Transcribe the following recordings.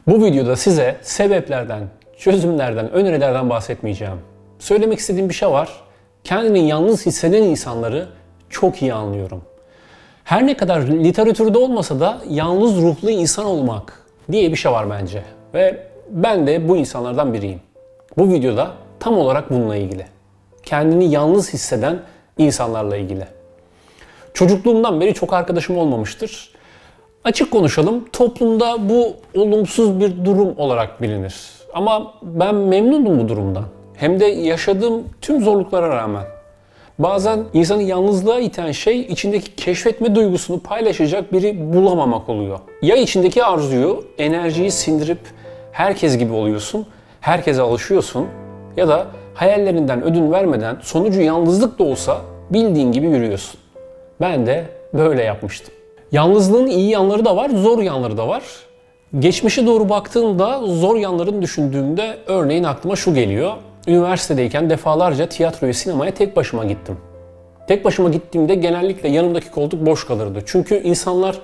Bu videoda size sebeplerden, çözümlerden, önerilerden bahsetmeyeceğim. Söylemek istediğim bir şey var. Kendini yalnız hisseden insanları çok iyi anlıyorum. Her ne kadar literatürde olmasa da yalnız ruhlu insan olmak diye bir şey var bence. Ve ben de bu insanlardan biriyim. Bu videoda tam olarak bununla ilgili. Kendini yalnız hisseden insanlarla ilgili. Çocukluğumdan beri çok arkadaşım olmamıştır. Açık konuşalım, toplumda bu olumsuz bir durum olarak bilinir. Ama ben memnunum bu durumdan. Hem de yaşadığım tüm zorluklara rağmen. Bazen insanı yalnızlığa iten şey içindeki keşfetme duygusunu paylaşacak biri bulamamak oluyor. Ya içindeki arzuyu, enerjiyi sindirip herkes gibi oluyorsun, herkese alışıyorsun ya da hayallerinden ödün vermeden sonucu yalnızlık da olsa bildiğin gibi yürüyorsun. Ben de böyle yapmıştım. Yalnızlığın iyi yanları da var, zor yanları da var. Geçmişe doğru baktığımda zor yanlarını düşündüğümde örneğin aklıma şu geliyor. Üniversitedeyken defalarca tiyatroya, sinemaya tek başıma gittim. Tek başıma gittiğimde genellikle yanımdaki koltuk boş kalırdı. Çünkü insanlar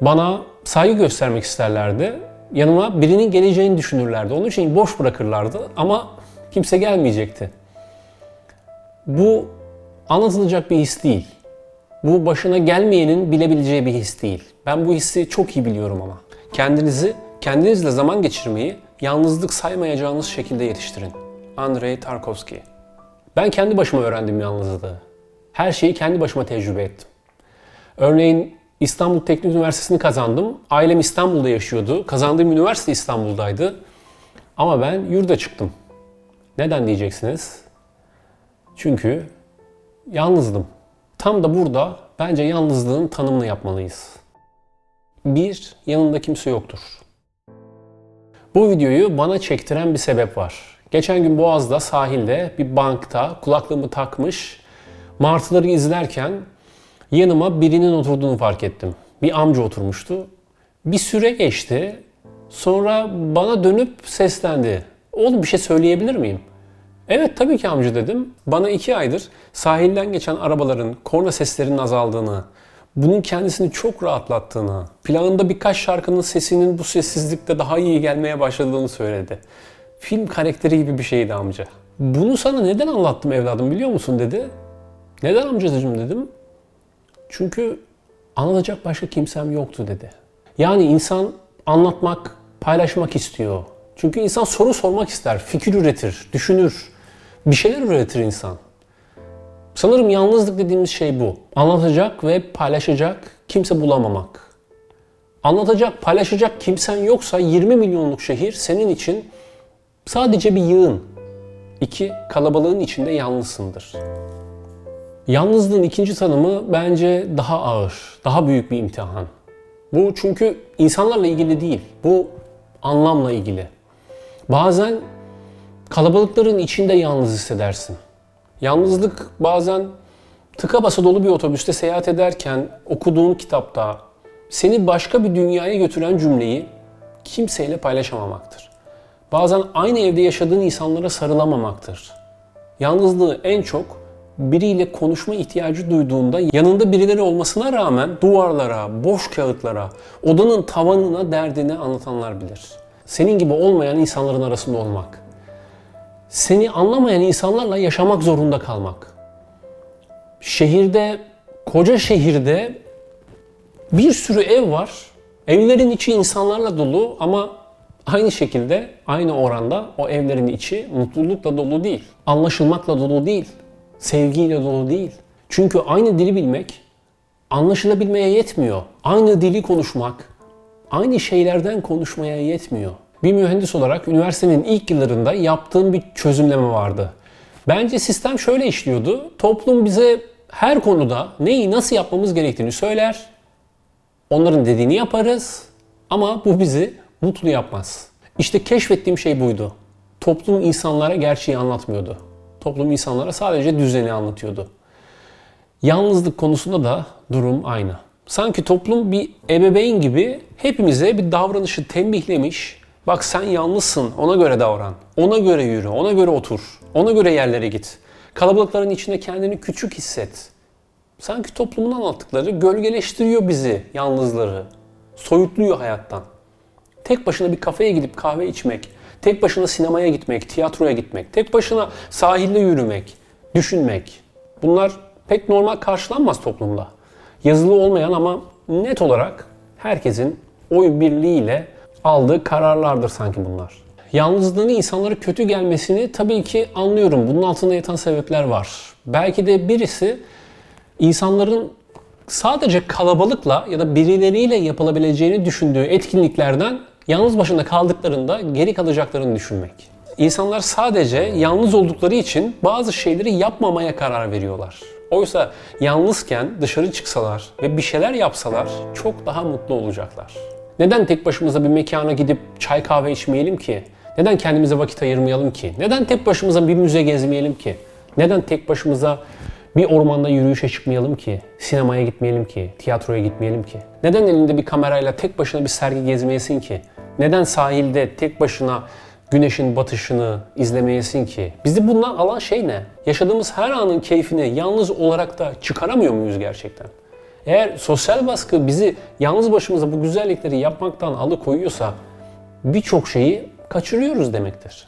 bana saygı göstermek isterlerdi. Yanıma birinin geleceğini düşünürlerdi. Onun için boş bırakırlardı ama kimse gelmeyecekti. Bu anlatılacak bir his değil. Bu başına gelmeyenin bilebileceği bir his değil. Ben bu hissi çok iyi biliyorum ama. Kendinizle zaman geçirmeyi yalnızlık saymayacağınız şekilde yetiştirin. Andrei Tarkovski. Ben kendi başıma öğrendim yalnızlığı. Her şeyi kendi başıma tecrübe ettim. Örneğin İstanbul Teknik Üniversitesi'ni kazandım. Ailem İstanbul'da yaşıyordu. Kazandığım üniversite İstanbul'daydı. Ama ben yurda çıktım. Neden diyeceksiniz? Çünkü yalnızdım. Tam da burada bence yalnızlığın tanımını yapmalıyız. 1. Yanında kimse yoktur. Bu videoyu bana çektiren bir sebep var. Geçen gün Boğaz'da, sahilde bir bankta kulaklığımı takmış, martıları izlerken yanıma birinin oturduğunu fark ettim. Bir amca oturmuştu. Bir süre geçti. Sonra bana dönüp seslendi. Oğlum bir şey söyleyebilir miyim? Evet tabii ki amca dedim. Bana 2 aydır sahilden geçen arabaların korna seslerinin azaldığını, bunun kendisini çok rahatlattığını, plağında birkaç şarkının sesinin bu sessizlikte daha iyi gelmeye başladığını söyledi. Film karakteri gibi bir şeydi amca. Bunu sana neden anlattım evladım biliyor musun dedi. Neden amcacığım dedim. Çünkü anlatacak başka kimsem yoktu dedi. Yani insan anlatmak, paylaşmak istiyor. Çünkü insan soru sormak ister, fikir üretir, düşünür. Bir şeyler üretir insan. Sanırım yalnızlık dediğimiz şey bu. Anlatacak ve paylaşacak kimse bulamamak. Anlatacak, paylaşacak kimsen yoksa 20 milyonluk şehir senin için sadece bir yığın. 2. Kalabalığın içinde yalnızsındır. Yalnızlığın ikinci tanımı bence daha ağır, daha büyük bir imtihan. Bu çünkü insanlarla ilgili değil, bu anlamla ilgili. Bazen kalabalıkların içinde yalnız hissedersin. Yalnızlık bazen tıka basa dolu bir otobüste seyahat ederken okuduğun kitapta seni başka bir dünyaya götüren cümleyi kimseyle paylaşamamaktır. Bazen aynı evde yaşadığın insanlara sarılamamaktır. Yalnızlığı en çok biriyle konuşma ihtiyacı duyduğunda yanında birileri olmasına rağmen duvarlara, boş kağıtlara, odanın tavanına derdini anlatanlar bilir. Senin gibi olmayan insanların arasında olmak. Seni anlamayan insanlarla yaşamak zorunda kalmak. Şehirde, koca şehirde bir sürü ev var. Evlerin içi insanlarla dolu ama aynı şekilde, aynı oranda o evlerin içi mutlulukla dolu değil. Anlaşılmakla dolu değil. Sevgiyle dolu değil. Çünkü aynı dili bilmek anlaşılabilmeye yetmiyor. Aynı dili konuşmak, aynı şeylerden konuşmaya yetmiyor. Bir mühendis olarak üniversitenin ilk yıllarında yaptığım bir çözümleme vardı. Bence sistem şöyle işliyordu. Toplum bize her konuda neyi nasıl yapmamız gerektiğini söyler. Onların dediğini yaparız ama bu bizi mutlu yapmaz. İşte keşfettiğim şey buydu. Toplum insanlara gerçeği anlatmıyordu. Toplum insanlara sadece düzeni anlatıyordu. Yalnızlık konusunda da durum aynı. Sanki toplum bir ebeveyn gibi hepimize bir davranışı tembihlemiş. Bak sen yalnızsın, ona göre davran, ona göre yürü, ona göre otur, ona göre yerlere git. Kalabalıkların içinde kendini küçük hisset. Sanki toplumun anlattıkları gölgeleştiriyor bizi, yalnızları, soyutluyor hayattan. Tek başına bir kafeye gidip kahve içmek, tek başına sinemaya gitmek, tiyatroya gitmek, tek başına sahilde yürümek, düşünmek. Bunlar pek normal karşılanmaz toplumda. Yazılı olmayan ama net olarak herkesin oy birliğiyle aldığı kararlardır sanki bunlar. Yalnızlığın insanlara kötü gelmesini tabii ki anlıyorum. Bunun altında yatan sebepler var. Belki de birisi insanların sadece kalabalıkla ya da birileriyle yapılabileceğini düşündüğü etkinliklerden yalnız başına kaldıklarında geri kalacaklarını düşünmek. İnsanlar sadece yalnız oldukları için bazı şeyleri yapmamaya karar veriyorlar. Oysa yalnızken dışarı çıksalar ve bir şeyler yapsalar çok daha mutlu olacaklar. Neden tek başımıza bir mekana gidip çay kahve içmeyelim ki? Neden kendimize vakit ayırmayalım ki? Neden tek başımıza bir müze gezmeyelim ki? Neden tek başımıza bir ormanda yürüyüşe çıkmayalım ki? Sinemaya gitmeyelim ki? Tiyatroya gitmeyelim ki? Neden elinde bir kamerayla tek başına bir sergi gezmeyesin ki? Neden sahilde tek başına güneşin batışını izlemeyesin ki? Bizi bundan alan şey ne? Yaşadığımız her anın keyfini yalnız olarak da çıkaramıyor muyuz gerçekten? Eğer sosyal baskı bizi yalnız başımıza bu güzellikleri yapmaktan alıkoyuyorsa birçok şeyi kaçırıyoruz demektir.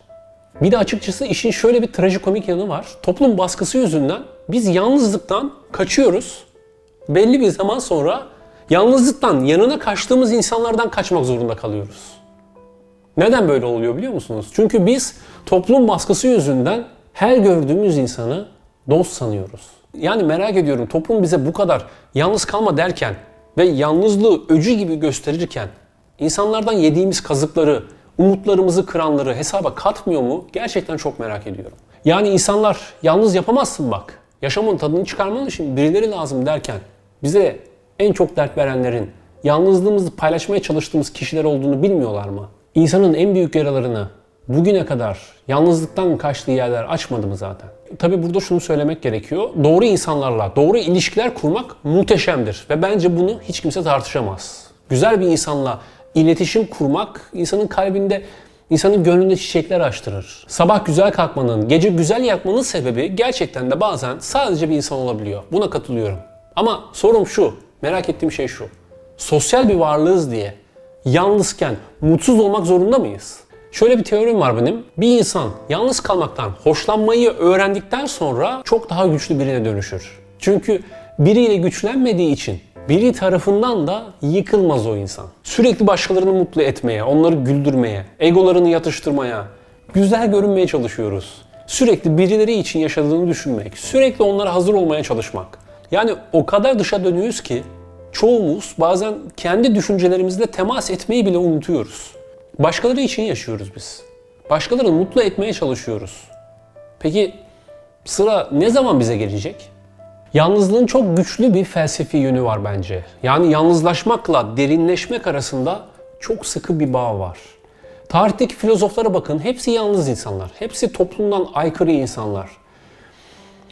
Bir de açıkçası işin şöyle bir trajikomik yanı var. Toplum baskısı yüzünden biz yalnızlıktan kaçıyoruz. Belli bir zaman sonra yalnızlıktan yanına kaçtığımız insanlardan kaçmak zorunda kalıyoruz. Neden böyle oluyor biliyor musunuz? Çünkü biz toplum baskısı yüzünden her gördüğümüz insanı dost sanıyoruz. Yani merak ediyorum, toplum bize bu kadar yalnız kalma derken ve yalnızlığı öcü gibi gösterirken insanlardan yediğimiz kazıkları, umutlarımızı kıranları hesaba katmıyor mu? Gerçekten çok merak ediyorum. Yani insanlar yalnız yapamazsın bak, yaşamın tadını çıkarman için birileri lazım derken bize en çok dert verenlerin yalnızlığımızı paylaşmaya çalıştığımız kişiler olduğunu bilmiyorlar mı? İnsanın en büyük yaralarını bugüne kadar yalnızlıktan kaçtığı yerler açmadı mı zaten? Tabii burada şunu söylemek gerekiyor. Doğru insanlarla doğru ilişkiler kurmak muhteşemdir ve bence bunu hiç kimse tartışamaz. Güzel bir insanla iletişim kurmak insanın kalbinde, insanın gönlünde çiçekler açtırır. Sabah güzel kalkmanın, gece güzel yatmanın sebebi gerçekten de bazen sadece bir insan olabiliyor. Buna katılıyorum. Ama sorum şu, merak ettiğim şey şu. Sosyal bir varlığız diye yalnızken mutsuz olmak zorunda mıyız? Şöyle bir teorim var benim. Bir insan yalnız kalmaktan hoşlanmayı öğrendikten sonra çok daha güçlü birine dönüşür. Çünkü biriyle güçlenmediği için biri tarafından da yıkılmaz o insan. Sürekli başkalarını mutlu etmeye, onları güldürmeye, egolarını yatıştırmaya, güzel görünmeye çalışıyoruz. Sürekli birileri için yaşadığını düşünmek, sürekli onlara hazır olmaya çalışmak. Yani o kadar dışa dönüyoruz ki çoğumuz bazen kendi düşüncelerimizle temas etmeyi bile unutuyoruz. Başkaları için yaşıyoruz biz. Başkalarını mutlu etmeye çalışıyoruz. Peki sıra ne zaman bize gelecek? Yalnızlığın çok güçlü bir felsefi yönü var bence. Yani yalnızlaşmakla derinleşmek arasında çok sıkı bir bağ var. Tarihteki filozoflara bakın, hepsi yalnız insanlar. Hepsi toplumdan aykırı insanlar.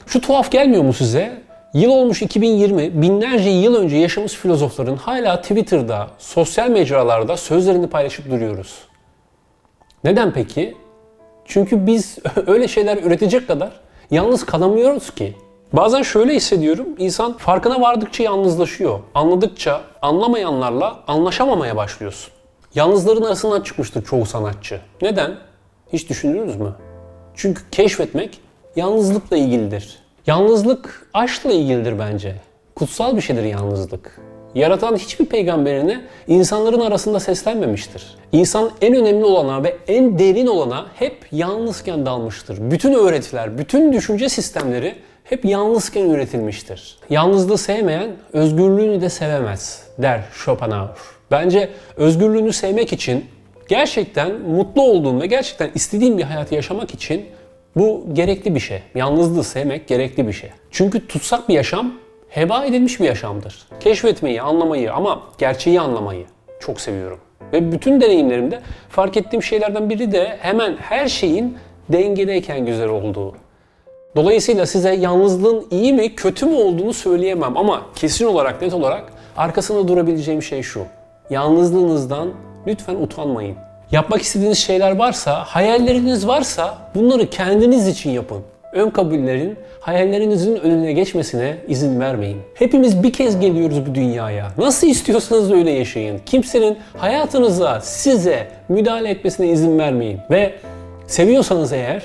Şu tuhaf gelmiyor mu size? Yıl olmuş 2020, binlerce yıl önce yaşamış filozofların hala Twitter'da, sosyal mecralarda sözlerini paylaşıp duruyoruz. Neden peki? Çünkü biz öyle şeyler üretecek kadar yalnız kalamıyoruz ki. Bazen şöyle hissediyorum, insan farkına vardıkça yalnızlaşıyor. Anladıkça anlamayanlarla anlaşamamaya başlıyorsun. Yalnızların arasından çıkmıştır çoğu sanatçı. Neden? Hiç düşündünüz mü? Çünkü keşfetmek yalnızlıkla ilgilidir. Yalnızlık aşkla ilgilidir bence. Kutsal bir şeydir yalnızlık. Yaratan hiçbir peygamberine insanların arasında seslenmemiştir. İnsan en önemli olana ve en derin olana hep yalnızken dalmıştır. Bütün öğretiler, bütün düşünce sistemleri hep yalnızken üretilmiştir. Yalnızlığı sevmeyen özgürlüğünü de sevemez der Schopenhauer. Bence özgürlüğünü sevmek için, gerçekten mutlu olduğun ve gerçekten istediğin bir hayatı yaşamak için bu gerekli bir şey. Yalnızlığı sevmek gerekli bir şey. Çünkü tutsak bir yaşam heba edilmiş bir yaşamdır. Keşfetmeyi, anlamayı ama gerçeği anlamayı çok seviyorum. Ve bütün deneyimlerimde fark ettiğim şeylerden biri de hemen her şeyin dengedeyken güzel olduğu. Dolayısıyla size yalnızlığın iyi mi kötü mü olduğunu söyleyemem ama kesin olarak, net olarak arkasında durabileceğim şey şu. Yalnızlığınızdan lütfen utanmayın. Yapmak istediğiniz şeyler varsa, hayalleriniz varsa bunları kendiniz için yapın. ön kabullerin hayallerinizin önüne geçmesine izin vermeyin. Hepimiz bir kez geliyoruz bu dünyaya. Nasıl istiyorsanız öyle yaşayın. Kimsenin hayatınıza, size müdahale etmesine izin vermeyin. Ve seviyorsanız eğer